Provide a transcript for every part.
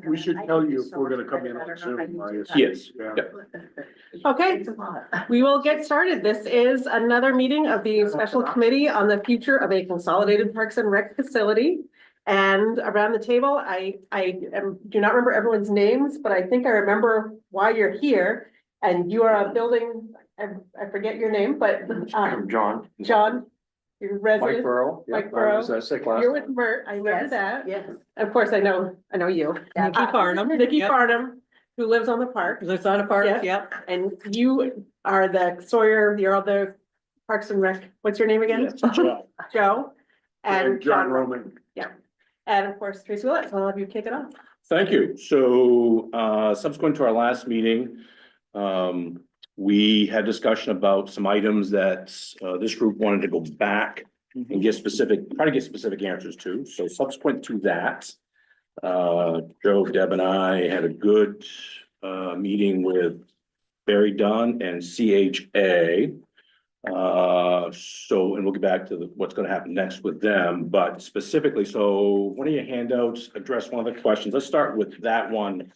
We should tell you if we're gonna come in on Zoom. Yes. Yeah. Okay, we will get started. This is another meeting of the Special Committee on the Future of a Consolidated Parks and Rec Facility. And around the table, do not remember everyone's names, but I think I remember why you're here. And you are a building, I forget your name, but John. John, your resident. Mike Burrow. Mike Burrow. You're with Mert, I remember that. Yes. Of course, I know you. Nikki Farnham. Nikki Yep. Farnham, who lives on the park. Lives on a park, Yeah. yep. And you are the Sawyer, you're all the Parks and Rec, what's your name again? Joe. And John Roman. And of course, Tracy Willett, so I'll have you kick it off. Thank you. So, subsequent to our last meeting, we had discussion about some items that, this group wanted to go back and try to get specific answers to. So subsequent to that, Joe, Deb and I had a good, meeting with Barry Dunn and CHA. And we'll get back to what's gonna happen next with them, but specifically, so one of your handouts addressed one of the questions. Let's start with that one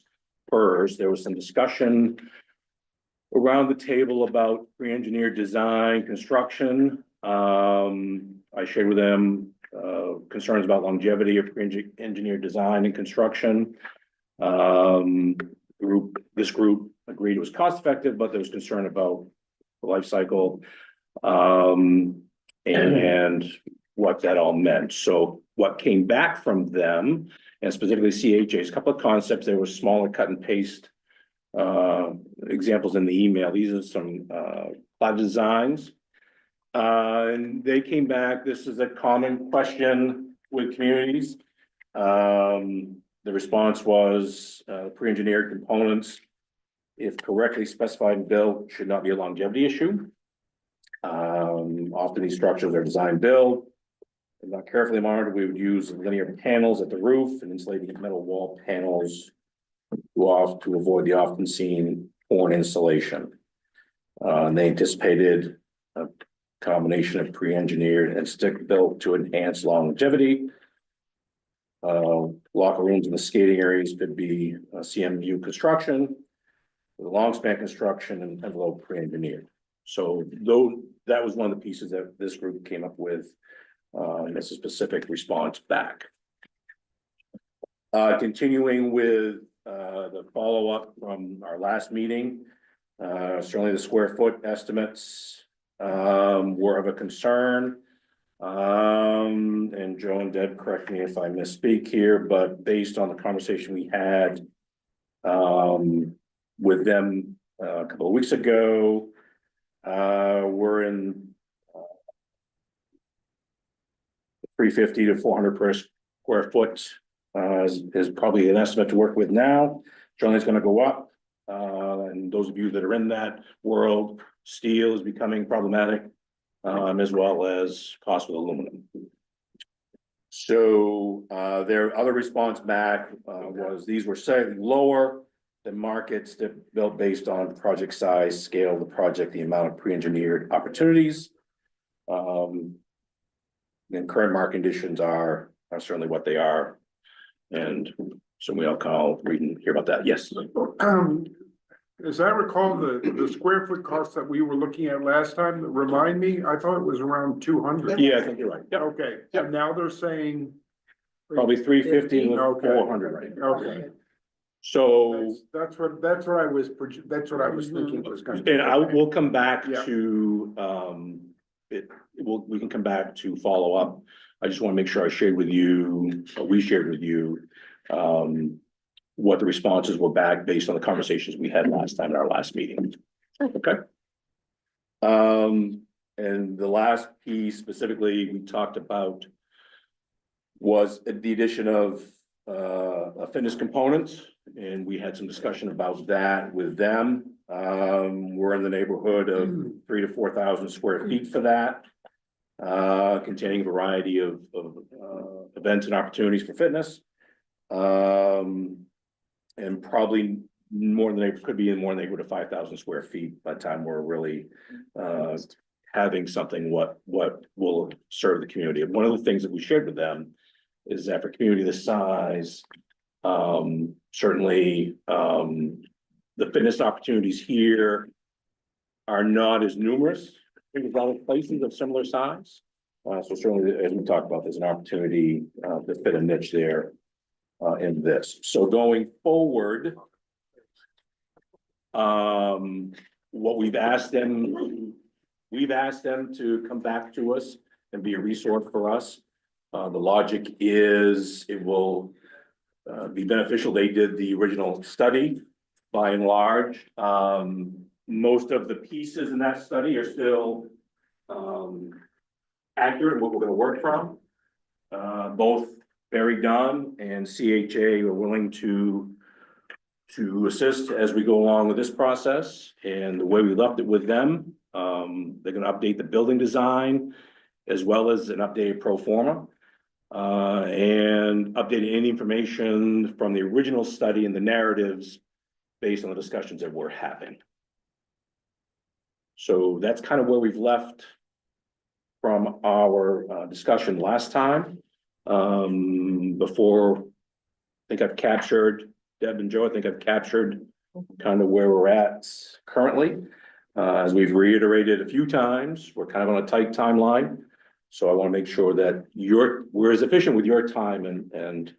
first. There was some discussion around the table about pre-engineered design, construction. I shared with them, concerns about longevity of pre-engineered design and construction. This group agreed it was cost effective, but there was concern about the life cycle. And what that all meant. So what came back from them, and specifically CHA's, a couple of concepts, there were smaller cut and paste examples in the email. These are some cloud designs. And they came back, this is a common question with communities. The response was pre-engineered components, if correctly specified and built, should not be a longevity issue. Often these structures are design build. If not carefully monitored, we would use linear panels at the roof and insulating metal wall panels to avoid the often seen torn insulation. And they anticipated a combination of pre-engineered and stick built to enhance longevity. Locker rooms in the skating areas could be CMU construction, with a long span construction and envelope pre-engineered. So though that was one of the pieces that this group came up with, and it's a specific response back. Continuing with the follow-up from our last meeting, certainly the square foot estimates were of a concern. And Joe and Deb, correct me if I misspeak here, but based on the conversation we had with them a couple of weeks ago, we're in 350 to 400 per square foot is probably an estimate to work with now. Generally, it's going to go up. And those of you that are in that world, steel is becoming problematic, as well as cost with aluminum. So their other response back was these were slightly lower than markets that built based on project size, scale of the project, the amount of pre-engineered opportunities. And current market conditions are certainly what they are. And so we all call, read and hear about that. Yes. As I recall, the square foot cost that we were looking at last time, remind me, I thought it was around 200. Yeah, I think you're right. Yeah. Okay, and now they're saying. Probably 350 to Okay. 400 right now. Okay. So, That's what I was thinking was going to. and we'll come back Yeah. to, we can come back to follow up. I just want to make sure I shared with you, or we shared with you, what the responses were back based on the conversations we had last time in our last meeting. Okay. And the last piece specifically we talked about was the addition of a fitness component, and we had some discussion about that with them. We're in the neighborhood of 3,000 to 4,000 square feet for that, containing a variety of events and opportunities for fitness. And probably more than could be in more than the neighborhood of 5,000 square feet by the time we're really having something what will serve the community. And one of the things that we shared with them is that for community this size, certainly, the fitness opportunities here are not as numerous as other places of similar size. So certainly, as we talked about, there's an opportunity, to fit a niche there, in this. So going forward, what we've asked them to come back to us and be a resource for us. The logic is it will be beneficial. They did the original study by and large. Most of the pieces in that study are still accurate, what we're going to work from. Both Barry Dunn and CHA are willing to assist as we go along with this process. And the way we left it with them, they're going to update the building design as well as an updated pro forma. And updating any information from the original study and the narratives based on the discussions that we're having. So that's kind of where we've left from our discussion last time. Before, I think I've captured, Deb and Joe, I think I've captured kind of where we're at currently. As we've reiterated a few times, we're kind of on a tight timeline. So I want to make sure that we're as efficient with your time and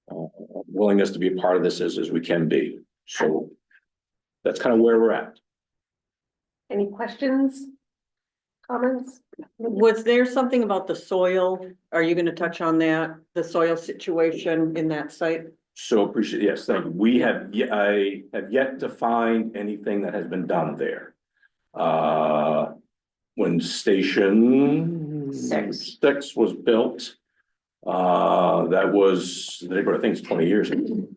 willingness to be a part of this as we can be. So that's kind of where we're at. Any questions? Comments? Was there something about the soil? Are you gonna touch on that, the soil situation in that site? So appreciate, yes, thank you. I have yet to find anything that has been done there. When station 6 was built, that was, the neighborhood, I think it's 20 years ago.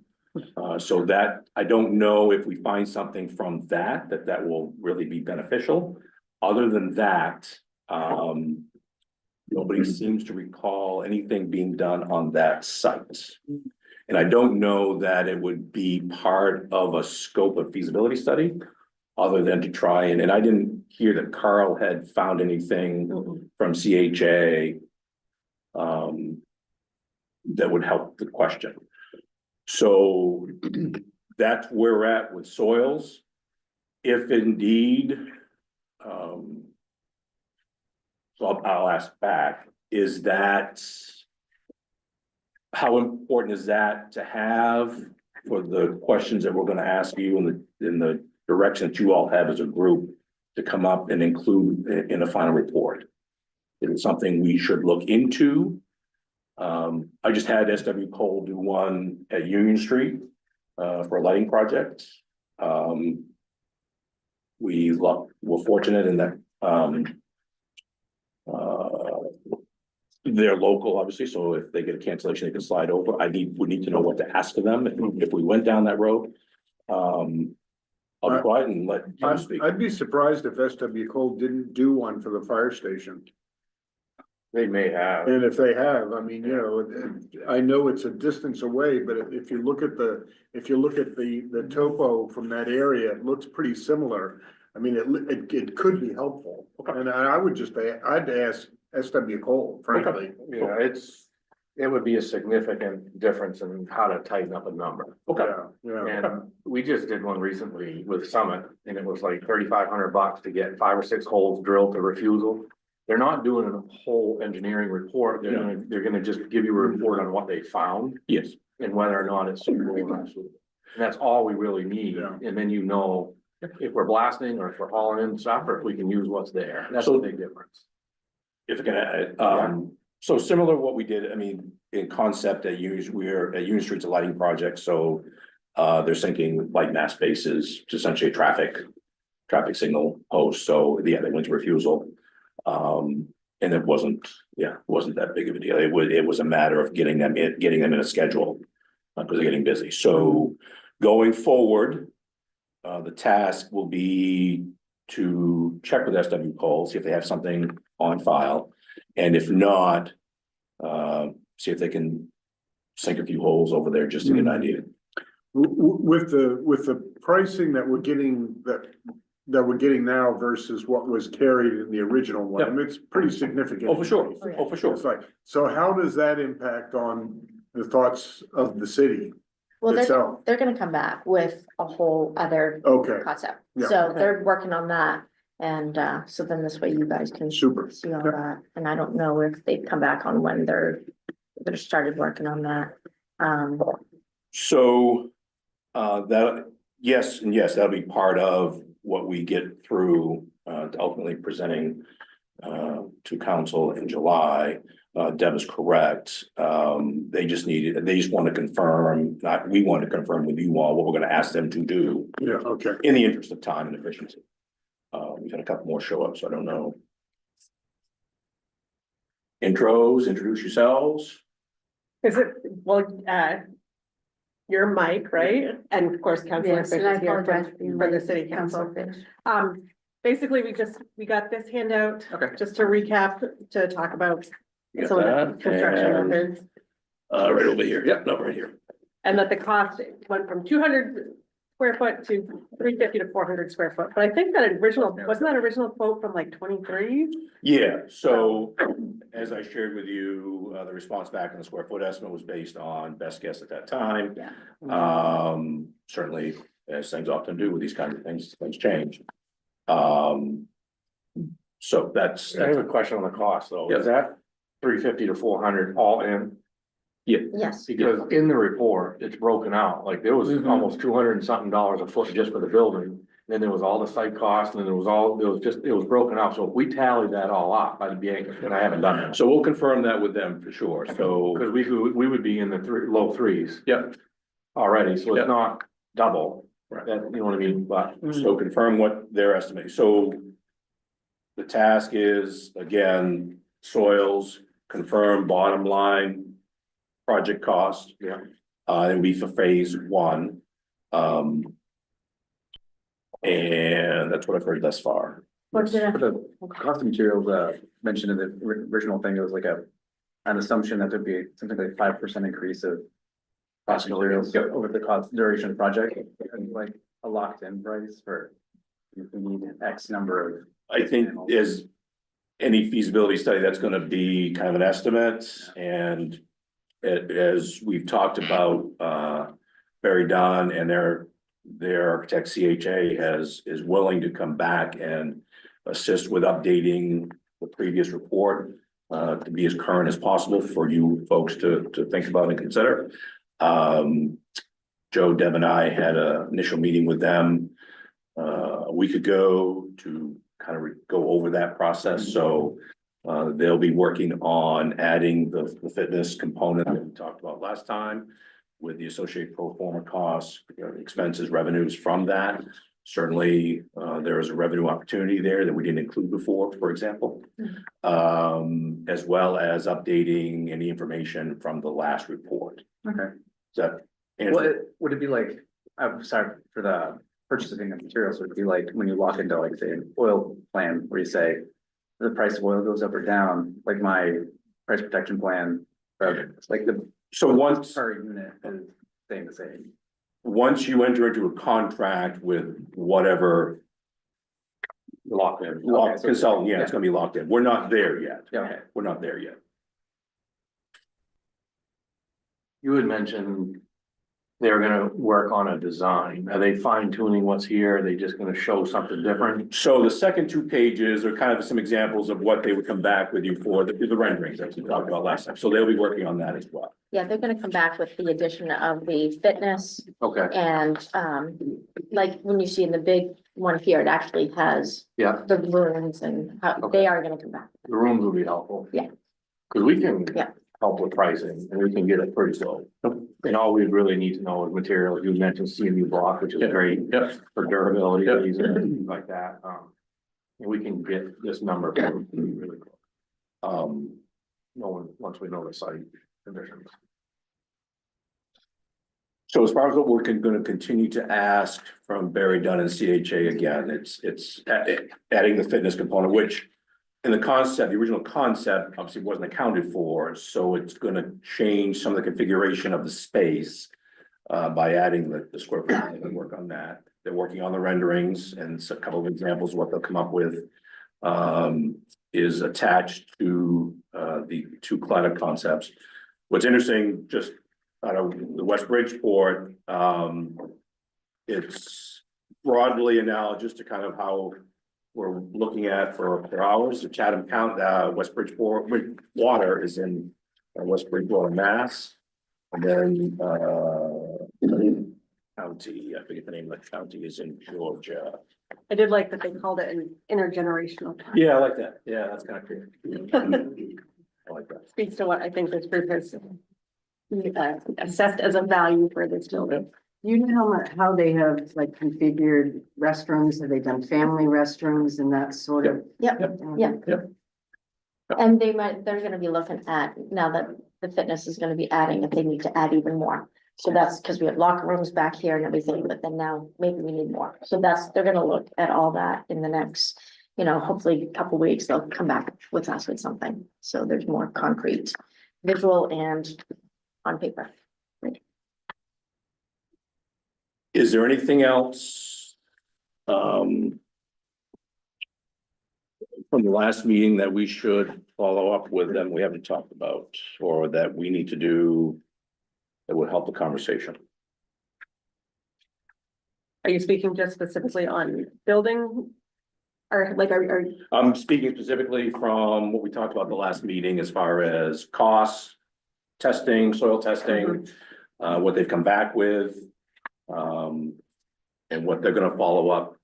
So that, I don't know if we find something from that will really be beneficial. Other than that, nobody seems to recall anything being done on that site. And I don't know that it would be part of a scope of feasibility study, other than to try and I didn't hear that Carl had found anything from CHA that would help the question. So that's where we're at with soils. If indeed, so I'll ask back, is that, how important is that to have for the questions that we're going to ask you in the direction that you all have as a group to come up and include in a final report? Is it something we should look into? I just had SW Cole do one at Union Street for a lighting project. We're fortunate in that they're local, obviously, so if they get a cancellation, they can slide over. would need to know what to ask of them if we went down that road. I'll be quiet and let Jim speak. I'd be surprised if SW Cole didn't do one for the fire station. They may have. And if they have, I mean, you know, I know it's a distance away, but if you look at the topo from that area, it looks pretty similar. I mean, it could be helpful. And I'd ask SW Cole, frankly. Yeah, it would be a significant difference in how to tighten up a number. Okay. Yeah. And we just did one recently with Summit, and it was like $3,500 to get 5 or 6 holes drilled to refusal. They're not doing a whole engineering report. They're gonna just give you a report on what they found. Yes. And whether or not it's suitable or not suitable. And that's all we really need. Yeah. And then you know if we're blasting or if we're hauling in stuff, or if we can use what's there. That's a big difference. If I can add, so similar to what we did, I mean, in concept at Union Street's a lighting project, so they're sinking light mast bases, which is essentially a traffic signal post. So yeah, they went to refusal. And it wasn't that big of a deal. It was a matter of getting them in a schedule because they're getting busy. So going forward, the task will be to check with SW Cole, see if they have something on file, and if not, see if they can sink a few holes over there just to get an idea. With the pricing that we're getting, that that we're getting now versus what was carried in the original one. I mean, it's pretty significant. Oh, for sure, increase. oh, for sure. It's like, so how does that impact on the thoughts of the city Well, itself? they're gonna come back with a whole other Okay, concept, Yeah. so they're working on that. And so then this way you guys can super. see all that, and I don't know if they've come back on when they're started working on that. So, that, yes, and yes, that'll be part of what we get through, to ultimately presenting, to council in July. Deb is correct. They just want to confirm, not, we want to confirm with you all what we're gonna ask them to do Yeah, okay. in the interest of time and efficiency. We've had a couple more show ups, so I don't know. Intros, introduce yourselves. Is it, well, you're Mike, right? And of course, Councilor Yes, Fish and I is here apologize for being for the late, city Councilor council. Fish. Basically, we got this handout. Okay. Just to recap, to talk about You got some of the that, construction and, methods. right over here, yep, no, right here. And that the cost went from 200 square foot to 350 to 400 square foot. But I think that wasn't that original quote from like 23? Yeah, so as I shared with you, the response back in the square foot estimate was based on best guess at that time. Yeah. Certainly, as things often do with these kinds of things change. So that's, I have a question on the cost though. Yeah. Is that 350 to 400 all in? Yes, Because in the report, it's broken out, like there was Mhm. almost 200 and something dollars a foot just for the building. Then there was all the site costs and then it was broken out. So if we tallied that all up, I'd be, and I haven't done that. so we'll confirm that with them for sure, so. Cause we would be in the low threes Yep, already, so Yep. it's not double. Right. That, you know what I mean, but so confirm what they're estimating, so. The task is, again, soils, confirm bottom line. Project cost. Yeah. It'll be for phase one. And that's what I've heard thus far. what did I, For the cost of materials, mentioned in the original thing, it was like an assumption that there'd be something like 5% increase of cost of materials over the cost duration of the project, and like a locked in price for if we need X number of. I think is any feasibility study, that's gonna be kind of an estimate, and as we've talked about, Barry Dunn and their architect CHA is willing to come back and assist with updating the previous report, to be as current as possible for you folks to think about and consider. Joe, Deb and I had an initial meeting with them a week ago to kind of go over that process, so they'll be working on adding the fitness component that we talked about last time with the associated pro forma costs, expenses, revenues from that. Certainly, there is a revenue opportunity there that we didn't include before, for example. As well as updating any information from the last report. Okay. Is that? Would it be like, I'm sorry for the purchasing of materials, would it be like when you lock into like say an oil plan where you say the price of oil goes up or down, like my price protection plan, like the So once. per unit is staying the same. Once you enter into a contract with whatever locked in. consultant, yeah, it's gonna be locked in. We're not there yet. Yeah, okay. We're not there yet. You had mentioned they're gonna work on a design. Are they fine tuning what's here? Are they just gonna show something different? So the second two pages are kind of some examples of what they would come back with you for, the renderings that we talked about last time. So they'll be working on that as well. yeah, they're gonna come back with the addition of the fitness Okay, and, like when you see in the big one here, it actually has yeah, the rooms and how, Okay. they are gonna come back. the rooms will be helpful. Yeah. Cause we can. Yeah. Help with pricing and we can get it pretty slow. And all we really need to know is materials. You mentioned CMU block, which is Yeah. great Yep. for durability Yeah. reasons and things like that. And we can get this number really quick. Once we know the site conditions. So as far as what we're gonna continue to ask from Barry Dunn and CHA again, it's adding the fitness component, which in the concept, the original concept obviously wasn't accounted for, so it's gonna change some of the configuration of the space by adding the square footage and work on that. they're working on the renderings and a couple of examples of what they'll come up with. Is attached to, the two Claddagh concepts. What's interesting, just out of the West Bridgeport, it's broadly analogous to kind of how we're looking at for ours. The Chatham County, West Bridgeport, water is in West Bridgewater, Mass. And then, county, I forget the name of the county, is in Georgia. I did like that they called it an intergenerational. Yeah, I like that. Yeah, that's kind of cool. I like that. Speaks to what I think this group has assessed as a value for this building. You know how much, how they have like configured restrooms? Have they done family restrooms and that sort of? Yep, Yep. and they're gonna be looking at, now that the fitness is gonna be adding, if they need to add even more. So that's because we have locker rooms back here and everything, but then now maybe we need more. So they're gonna look at all that in the next, hopefully a couple weeks, they'll come back with us with something. So there's more concrete, visual and on paper. Is there anything else? From the last meeting that we should follow up with them, we haven't talked about, or that we need to do? That would help the conversation. Are you speaking just specifically on building? Or like, are I'm speaking specifically from what we talked about the last meeting as far as costs, testing, soil testing, what they've come back with. And what they're gonna follow up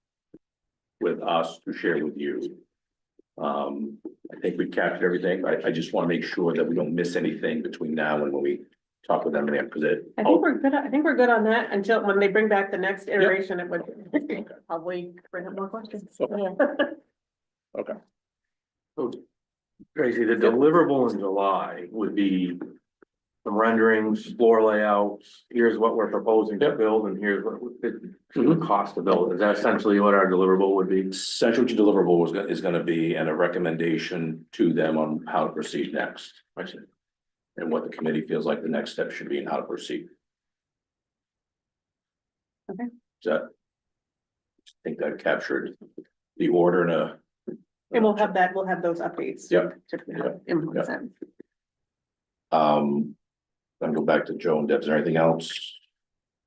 with us to share with you. I think we've captured everything. I just wanna make sure that we don't miss anything between now and when we talk with them again, because I think we're good, I think we're good on that until when they bring back the next iteration, it would probably bring up more questions. Okay. Tracy, the deliverable in July would be some renderings, floor layouts, here's what we're proposing to build, and here's what the cost to build. Is that essentially what our deliverable would be? Essentially, what your deliverable is gonna be, and a recommendation to them on how to proceed next. And what the committee feels like the next step should be and how to proceed. Okay. I think that captured the order in a. And we'll have those updates. Yep. To implement them. Then go back to Joe and Deb. Is there anything else?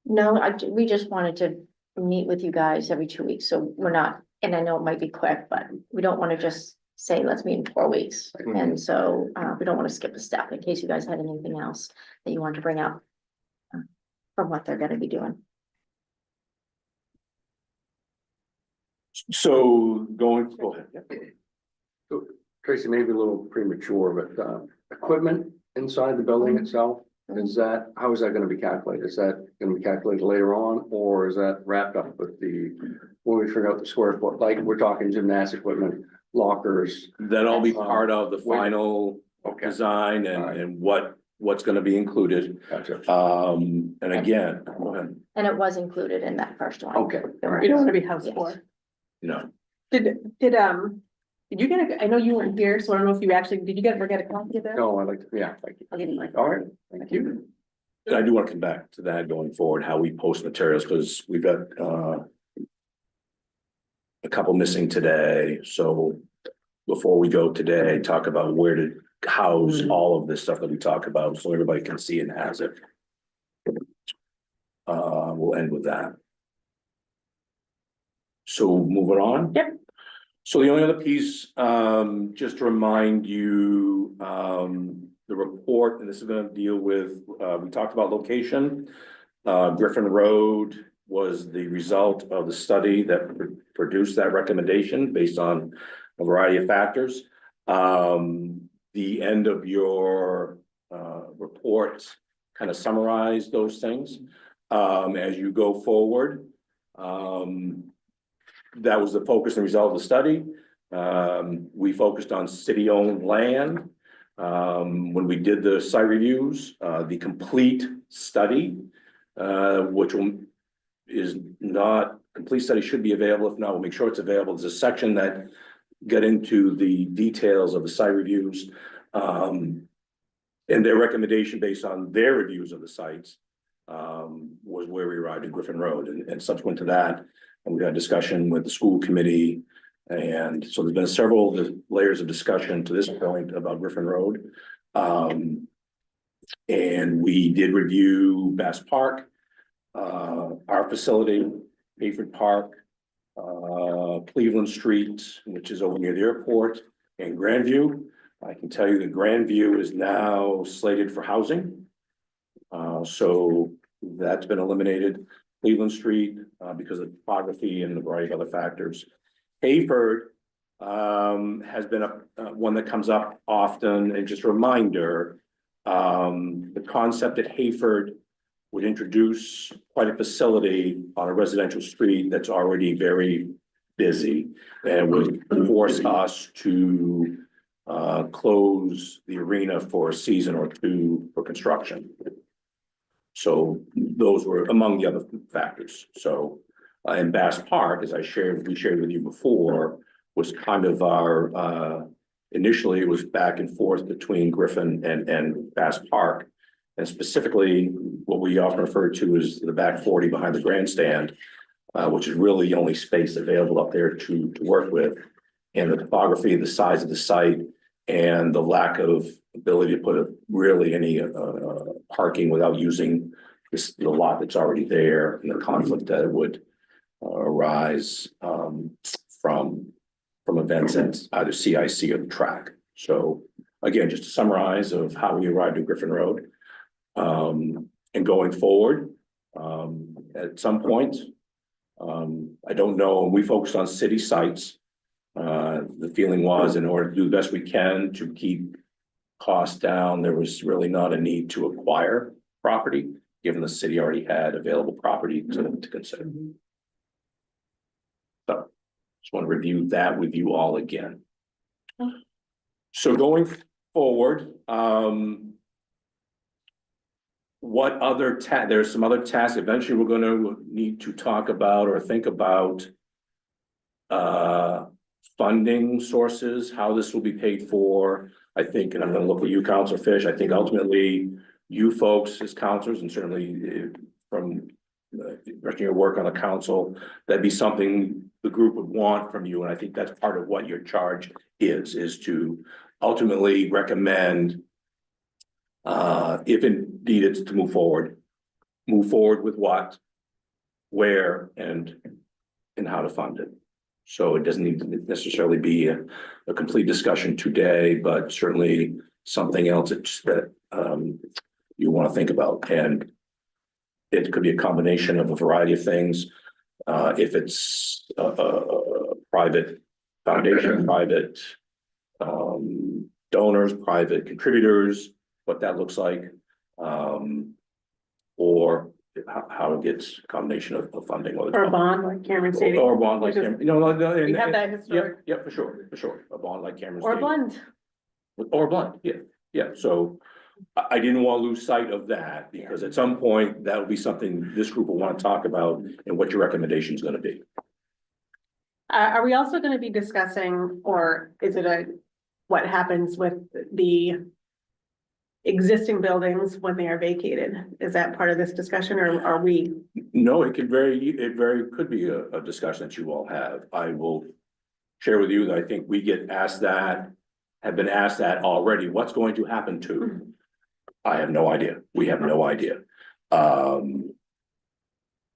No, we just wanted to meet with you guys every 2 weeks, so we're not, and I know it might be quick, but we don't want to just say, let's meet in 4 weeks. And so, we don't want to skip a step in case you guys had anything else that you want to bring up from what they're gonna be doing. So go ahead. Yeah. Tracy, maybe a little premature, but equipment inside the building itself, how is that gonna be calculated? Is that gonna be calculated later on, or is that wrapped up with when we figure out the square foot, like we're talking gymnastic equipment, lockers? That'll all be part of the final Okay, design and what's gonna be included. gotcha. And again, go ahead. And it was included in that first one. Okay, all You right. don't want to be house Yes. poor. No, Did you get I know you weren't here, so I don't know if you actually, did you ever get a copy of that? No, I'd like to, yeah, thank you. I'll give you mine. All right, thank you. and I do want to come back to that going forward, how we post materials, because we've got a couple missing today, so before we go today, talk about where to house all of this stuff that we talk about, so everybody can see and has it. We'll end with that. So moving on. Yep. So the only other piece, just to remind you, the report, and this is gonna deal with, we talked about location. Griffin Road was the result of the study that produced that recommendation based on a variety of factors. The end of your report kind of summarized those things. As you go forward, that was the focus and result of the study. We focused on city-owned land. When we did the site reviews, the complete study, is not, complete study should be available. If not, we'll make sure it's available. There's a section that got into the details of the site reviews. And their recommendation based on their reviews of the sites. was where we arrived at Griffin Road, and subsequent to that, we had a discussion with the school committee. And so there's been several layers of discussion to this point about Griffin Road. And we did review Bass Park, our facility, Hayford Park, Cleveland Street, which is over near the airport, and Grandview. I can tell you that Grandview is now slated for housing. So that's been eliminated. Cleveland Street, because of topography and a variety of other factors. Hayford has been one that comes up often, and just a reminder, the concept at Hayford would introduce quite a facility on a residential street that's already very busy, and would force us to close the arena for a season or two for construction. So those were among the other factors. So in Bass Park, as we shared with you before, was kind of our initially it was back and forth between Griffin and Bass Park. And specifically, what we often refer to as the back 40 behind the grandstand, which is really the only space available up there to work with. And the topography, the size of the site, and the lack of ability to put really any parking without using the lot that's already there, and the conflict that would arise from events at either CIC or the track. So again, just to summarize of how we arrived at Griffin Road. And going forward, at some point, I don't know, we focused on city sites. The feeling was, in order to do the best we can to keep costs down, there was really not a need to acquire property, given the city already had available property to consider. So just want to review that with you all again. So going forward, what other there's some other tasks eventually we're going to need to talk about or think about funding sources, how this will be paid for. I think, and I'm going to look at you, Councilor Fish, I think ultimately you folks as councilors, and certainly from your work on the council, that'd be something the group would want from you. And I think that's part of what your charge is to ultimately recommend, if indeed it's to move forward with what, where, and how to fund it. So it doesn't need to necessarily be a complete discussion today, but certainly something else that you want to think about. And it could be a combination of a variety of things. If it's a private foundation, private donors, private contributors, what that looks like, or how it gets a combination of funding. Or a bond, like Cameron stated. Or a bond like Cameron, We have that historic. Yeah, for sure, a bond like Cameron. Or a blend. Or a blend, yeah, so I didn't want to lose sight of that, because at some point, that will be something this group will want to talk about, and what your recommendation is going to be. Are we also going to be discussing, or is it what happens with the existing buildings when they are vacated? Is that part of this discussion, or are we? No, it could could be a discussion that you all have. I will share with you that I think we have been asked that already. What's going to happen to? I have no idea. We have no idea.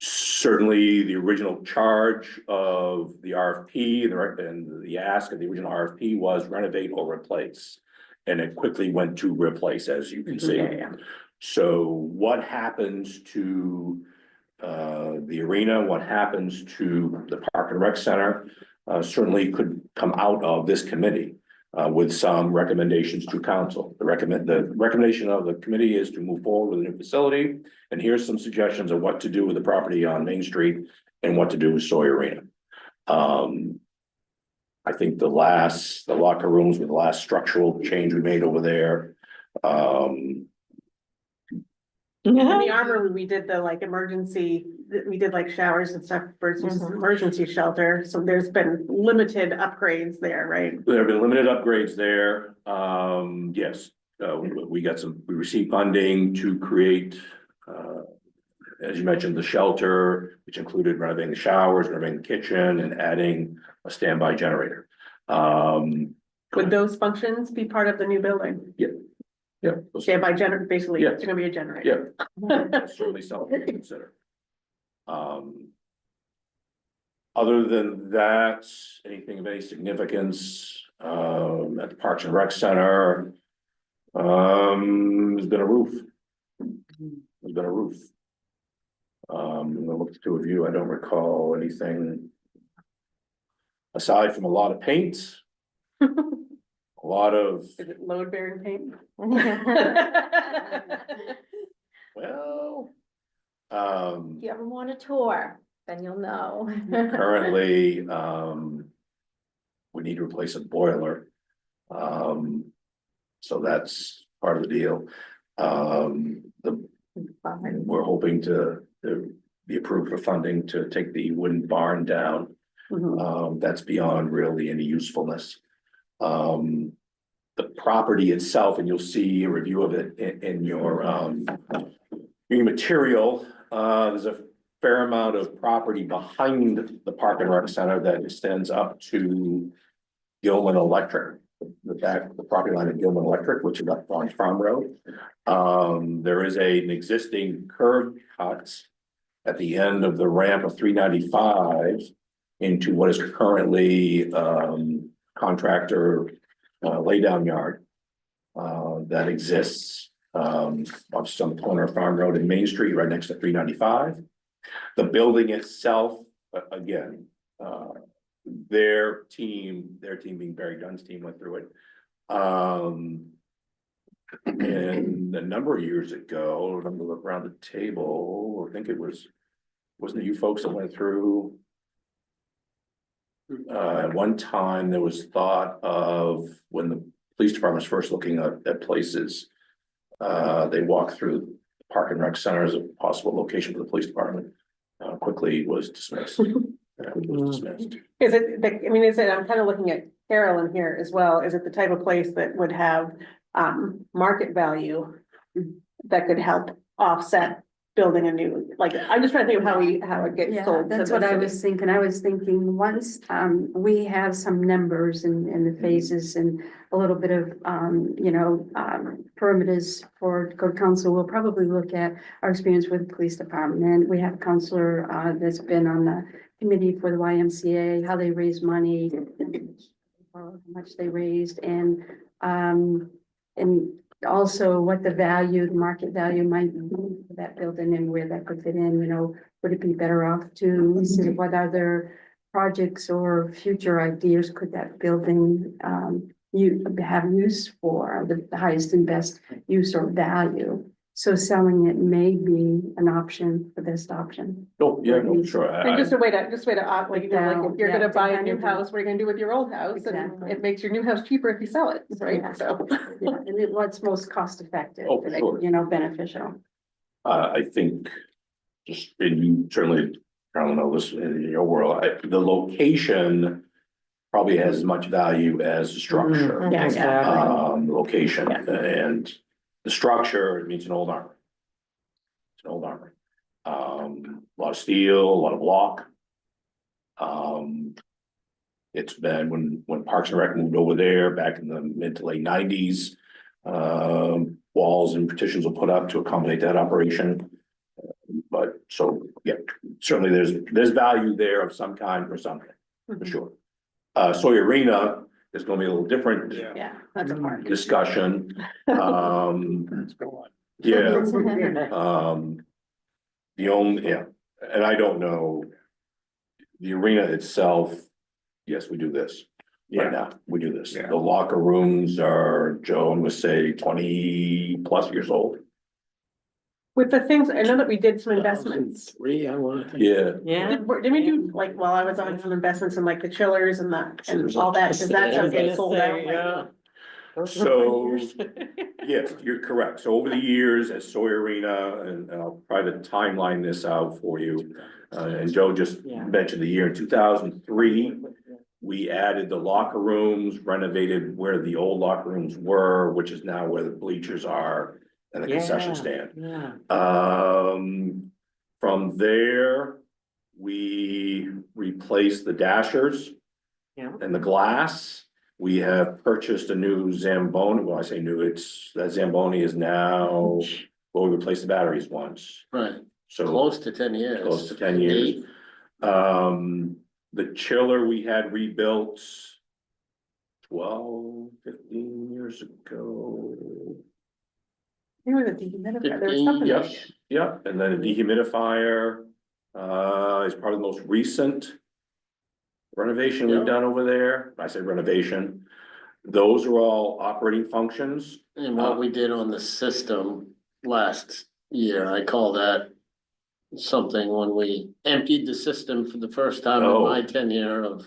Certainly the original charge of the RFP and the ask of the original RFP was renovate or replace. And it quickly went to replace, as you can see. Yeah. So what happens to the arena, what happens to the Park and Rec Center, certainly could come out of this committee with some recommendations to council. The recommendation of the committee is to move forward with a new facility, and here's some suggestions of what to do with the property on Main Street and what to do with Sawyer Arena. I think the locker rooms were the last structural change we made over there. In the armor, we did the emergency, we did showers and stuff versus emergency shelter. So there's been limited upgrades there, right? There have been limited upgrades there. Yes, we received funding to create as you mentioned, the shelter, which included renovating the showers, renovating the kitchen, and adding a standby generator. Would those functions be part of the new building? Yeah. Standby generator, basically, Yeah. it's gonna be a generator. Yeah. Certainly something to consider. Other than that, anything of any significance, at the Parks and Rec Center? There's been a roof. There's been a roof. I'm gonna look at the two of you, I don't recall anything. Aside from a lot of paint. A lot of, Is it load bearing paint? well. If you ever want a tour, then you'll know. Currently, we need to replace a boiler. So that's part of the deal. We're hoping to be approved for funding to take the wooden barn down. That's beyond really any usefulness. The property itself, and you'll see a review of it in your material, there's a fair amount of property behind the Park and Rec Center that extends up to Gilman Electric, the property line of Gilman Electric, which is up on Farm Road. There is an existing curb cut at the end of the ramp of 395 into what is currently contractor laydown yard that exists on some corner of Farm Road and Main Street, right next to 395. The building itself, again, their team being Barry Dunn's team, went through it. And a number of years ago, I'm gonna look around the table, I think wasn't it you folks that went through? At one time, there was thought of when the police department was first looking at places. They walked through the Park and Rec Center as a possible location for the police department. Quickly was dismissed. Is it, I'm kind of looking at Carolyn here as well, is it the type of place that would have market value that could help offset building a new, like, I'm just trying to think of how it gets Yeah, sold. that's to what the I city. was thinking. I was thinking, once, we have some numbers and the phases and a little bit of, parameters for code council, we'll probably look at our experience with the police department. We have a counselor, that's been on the committee for the YMCA, how they raise money, how much they raised, and also what the value, the market value might be for that building and where that could fit in, would it be better off to see what other projects or future ideas could that building you have use for, the highest and best use or value. So selling it may be an option, the best option. Oh, yeah, no, sure. And just a way to, like, if you're gonna Yeah, buy a to new kind of- house, what are you gonna do with your old house? Exactly. And it makes your new house cheaper if you sell it, right? Yeah. So. Yeah, and what's most cost effective, Oh, for sure. beneficial. I think just, and you certainly, I don't know this in your world, the location probably has as much value as the structure. Yeah, exactly. Location and the structure, it means an old armory. It's an old armory. A lot of steel, a lot of block. It's been when Parks and Rec moved over there back in the mid to late 90s. Walls and partitions were put up to accommodate that operation. But so, yeah, certainly there's value there of some kind for something, for sure. Sawyer Arena is gonna be a little different Yeah, that's a part. discussion. Let's go on. Yeah, and I don't know. The arena itself, yes, we do this. Right now, we do this. Yeah. The locker rooms are, Joe, I'm gonna say 20+ years old. With the things, I know that we did some investments. I wanna think. Yeah, Yeah. Did we do, like, while I was on some investments in like the chillers and all that, does that just get sold out? Like, so, yes, you're correct. So over the years at Sawyer Arena, and I'll try to timeline this out for you. And Joe just mentioned the year in 2003. We added the locker rooms, renovated where the old locker rooms were, which is now where the bleachers are and the concession stand. From there, we replaced the dashers. Yeah. And the glass. We have purchased a new Zamboni. Well, I say new, that Zamboni is now, well, we replaced the batteries once. Right, So close to 10 years. close to 10 years. The chiller we had rebuilt 12, 15 years ago. There was a dehumidifier, there was something. Yep, yep, and then a dehumidifier, is probably the most recent renovation we've done over there. I say renovation. Those are all operating functions. And what we did on the system last year, I call that something when we emptied the system for the first time in my tenure of.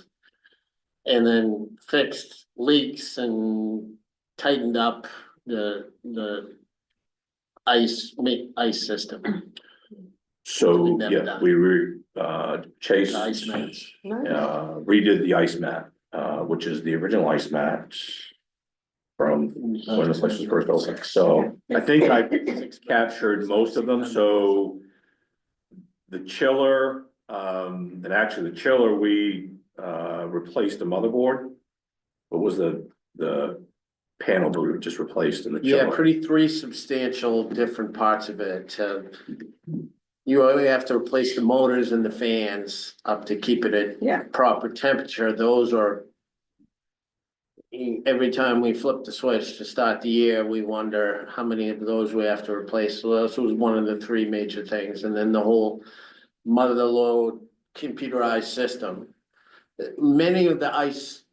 And then fixed leaks and tightened up the ice system. So, We've never yeah, done. we chased, The ice mats. redid the ice mat, which is the original ice mat from when the place was first opened. So I think I captured most of them. So the chiller, and actually the chiller, we replaced the motherboard. What was the panel that we just replaced in the chiller? Yeah, three substantial different parts of it. You only have to replace the motors and the fans up to keep it at proper temperature. Those are. Every time we flip the switch to start the year, we wonder how many of those we have to replace. So this was one of the three major things. And then the whole motherload computerized system. Many of the ice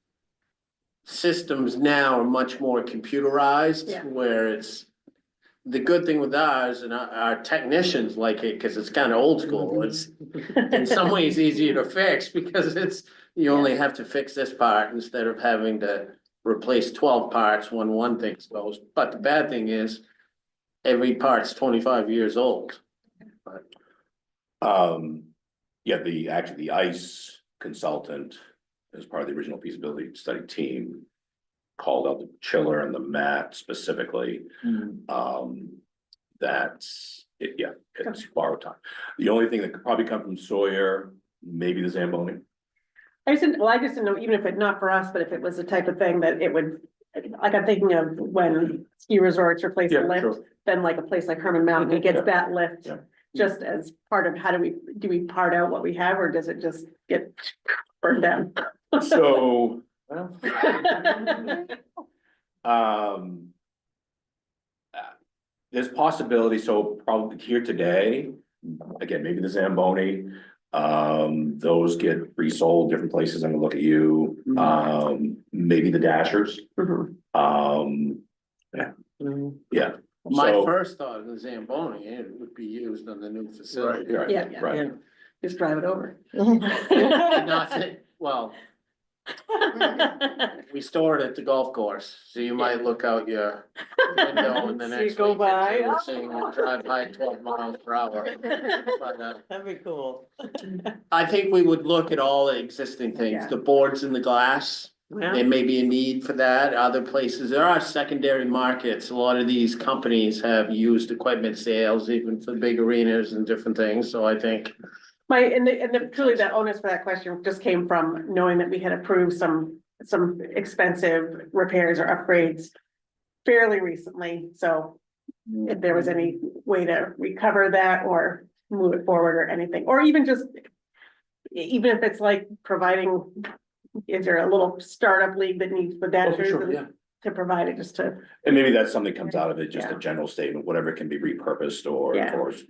systems now are much more computerized, where it's. The good thing with ours, and our technicians like it, cause it's kind of old school, it's in some ways easier to fix, because you only have to fix this part instead of having to replace 12 parts when one thing goes. But the bad thing is, every part's 25 years old. Yeah, the ice consultant, as part of the original feasibility study team, called out the chiller and the mat specifically. That's it, yeah, it's borrowed time. The only thing that could probably come from Sawyer, maybe the Zamboni. I just didn't know, even if it not for us, but if it was the type of thing that it would, like I'm thinking of when ski resorts replace a lift, then like a place like Herman Mountain, it gets that lift. Just as part of how do we part out what we have, or does it just get burned down? So, there's possibility, so probably here today, again, maybe the Zamboni, those get resold different places. I'm gonna look at you, maybe the Dashers. Yeah. My So- first thought of the Zamboni, it would be used on the new facility. Right, right. Just drive it over. Not that- well, we store it at the golf course, so you might look out your window in the See it next go week by. or two, seeing it drive by 12 miles per hour. But, That'd be cool. I think we would look at all the existing things, the boards and the glass. There may be a need for that. Other places, there are secondary markets. A lot of these companies have used equipment sales, even for big arenas and different things, so I think. Truly the onus for that question just came from knowing that we had approved some expensive repairs or upgrades fairly recently, so if there was any way to recover that or move it forward or anything, or even just, even if it's like providing, is there a little startup league that needs the dashers to provide it just to. And maybe that's something comes out of it, just a general statement, whatever can be repurposed or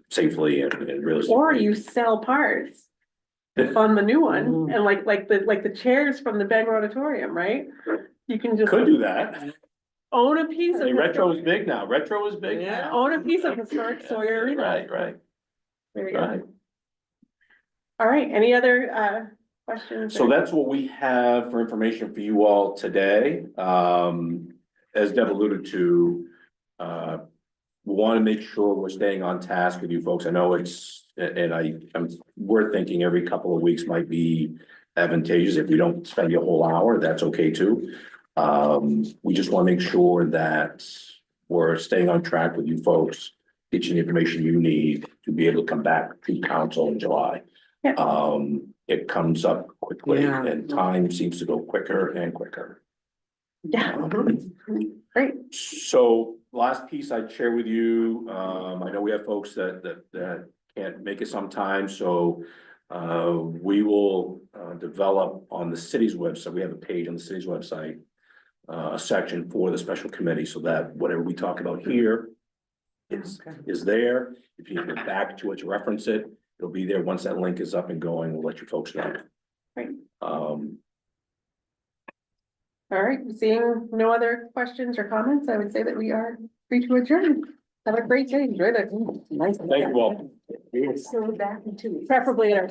safely and realistically. Or you sell parts on the new one, and like the chairs from the Bangor Auditorium, right? You can just Could do that. own a piece I of. mean, retro is big now. Retro is big now. Own a piece of historic Sawyer Arena. Right. There you go. All right, any other questions? So that's what we have for information for you all today. As Deb alluded to, we want to make sure we're staying on task with you folks. I know we're thinking every couple of weeks might be advantageous. If we don't spend a whole hour, that's okay too. We just want to make sure that we're staying on track with you folks get you the information you need to be able to come back to council in July. Yeah. It comes up quickly Yeah. and time seems to go quicker and quicker. Yeah. Great. So last piece I'd share with you, I know we have folks that can't make it sometimes, so we will develop on the city's website, we have a page on the city's website, a section for the special committee, so that whatever we talk about here is there. If you go back to it to reference it, it'll be there. Once that link is up and going, we'll let you folks know. Great. Um, All right, seeing no other questions or comments, I would say that we are free to adjourn. Have a great day. Enjoy the. Nice. Thank you all. So back in 2 weeks. Preferably in our